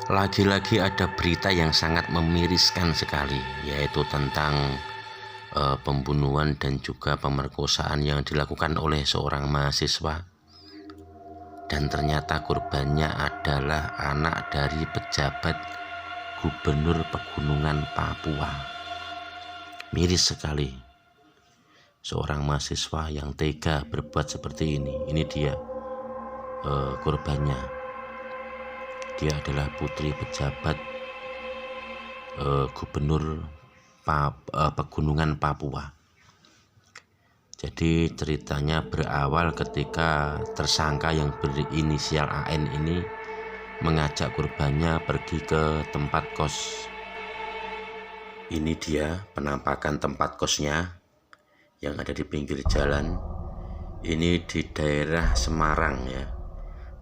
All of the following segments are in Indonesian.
Lagi-lagi ada berita yang sangat memiriskan sekali, yaitu tentang pembunuhan dan juga pemerkosaan yang dilakukan oleh seorang mahasiswa. Dan ternyata korbannya adalah anak dari pejabat Gubernur Pegunungan Papua. Miris sekali. Seorang mahasiswa yang tega berbuat seperti ini. Ini dia korbannya. Dia adalah putri pejabat Gubernur Pegunungan Papua. Jadi ceritanya berawal ketika tersangka yang berinisial AN ini mengajak korbannya pergi ke tempat kos. Ini dia penampakan tempat kosnya yang ada di pinggir jalan. Ini di daerah Semarang ya.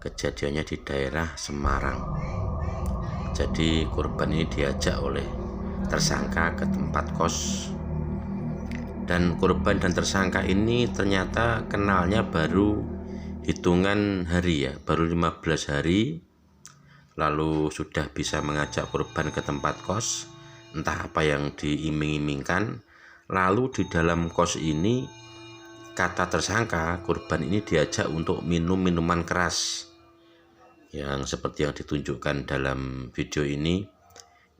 Kejadiannya di daerah Semarang. Jadi korban ini diajak oleh tersangka ke tempat kos. Dan korban dan tersangka ini ternyata kenalnya baru hitungan hari ya, baru 15 hari. Lalu sudah bisa mengajak korban ke tempat kos, entah apa yang diiming-imingkan. Lalu di dalam kos ini, kata tersangka, korban ini diajak untuk minum minuman keras. Yang seperti yang ditunjukkan dalam video ini,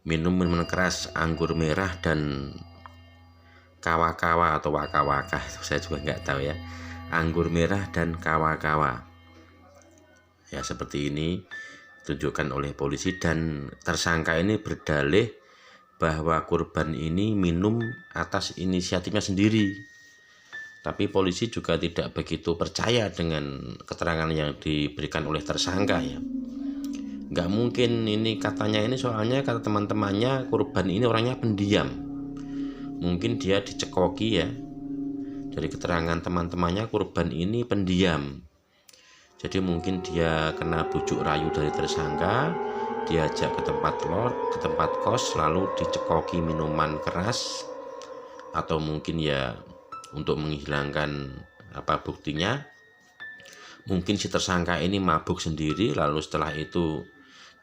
minum minuman keras anggur merah dan kawa-kawa atau waka-waka, itu saya juga nggak tahu ya, anggur merah dan kawa-kawa ya, seperti ini ditunjukkan oleh polisi. Dan tersangka ini berdalih bahwa korban ini minum atas inisiatifnya sendiri, tapi polisi juga tidak begitu percaya dengan keterangan yang diberikan oleh tersangka ya. Nggak mungkin ini katanya ini, soalnya kata teman-temannya korban ini orangnya pendiam. Mungkin dia dicekoki ya. Dari keterangan teman-temannya korban ini pendiam. Jadi mungkin dia kena bujuk rayu dari tersangka, diajak ke tempat kos, lalu dicekoki minuman keras, atau mungkin ya untuk menghilangkan buktinya, mungkin si tersangka ini mabuk sendiri, lalu setelah itu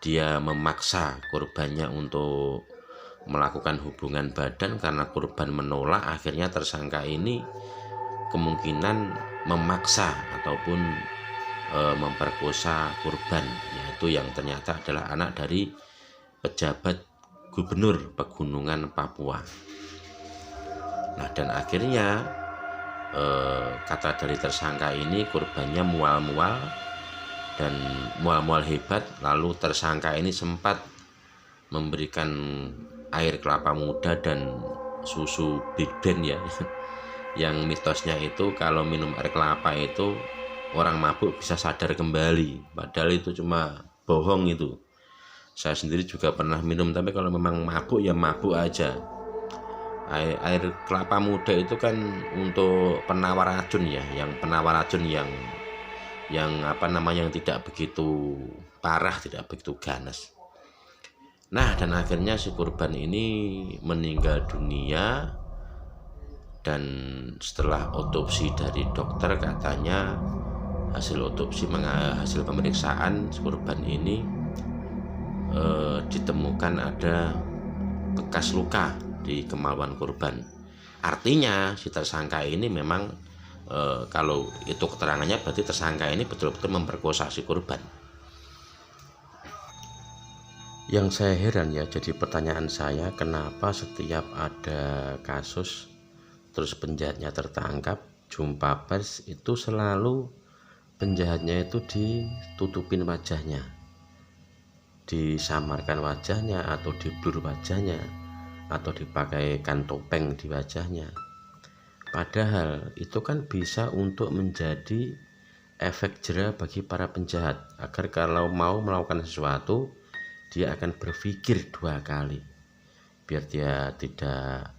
dia memaksa korbannya untuk melakukan hubungan badan. Karena korban menolak, akhirnya tersangka ini kemungkinan memaksa ataupun memperkosa korban, yaitu yang ternyata adalah anak dari pejabat Gubernur Pegunungan Papua. Nah, dan akhirnya kata dari tersangka ini, korbannya mual-mual dan mual-mual hebat. Lalu tersangka ini sempat memberikan air kelapa muda dan susu Big Ben ya, yang mitosnya itu kalau minum air kelapa itu orang mabuk bisa sadar kembali, padahal itu cuma bohong itu. Saya sendiri juga pernah minum, tapi kalau memang mabuk ya mabuk aja. Air kelapa muda itu kan untuk penawar racun ya, yang penawar racun yang yang tidak begitu parah, tidak begitu ganas. Nah, dan akhirnya si korban ini meninggal dunia. Dan setelah otopsi dari dokter, katanya hasil pemeriksaan korban ini ditemukan ada bekas luka di kemaluan korban. Artinya si tersangka ini memang kalau itu keterangannya, berarti tersangka ini betul-betul memperkosa si korban. Yang saya heran ya, jadi pertanyaan saya, kenapa setiap ada kasus terus penjahatnya tertangkap, jumpa pers itu selalu penjahatnya itu ditutupin wajahnya, disamarkan wajahnya, atau diblur wajahnya, atau dipakaikan topeng di wajahnya. Padahal itu kan bisa untuk menjadi efek jera bagi para penjahat, agar kalau mau melakukan sesuatu dia akan berpikir 2 kali, biar dia tidak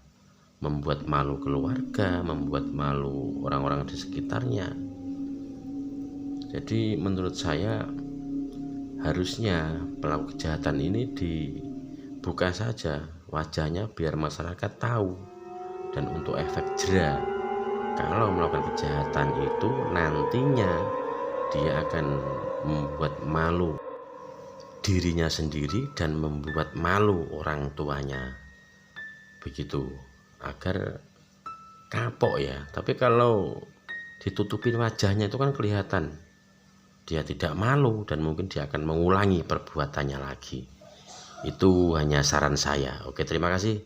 membuat malu keluarga, membuat malu orang-orang di sekitarnya. Jadi menurut saya harusnya pelaku kejahatan ini dibuka saja wajahnya biar masyarakat tahu, dan untuk efek jera kalau melakukan kejahatan itu nantinya dia akan membuat malu dirinya sendiri dan membuat malu orang tuanya, begitu, agar kapok ya. Tapi kalau ditutupin wajahnya itu kan kelihatan dia tidak malu dan mungkin dia akan mengulangi perbuatannya lagi. Itu hanya saran saya. Oke, terima kasih.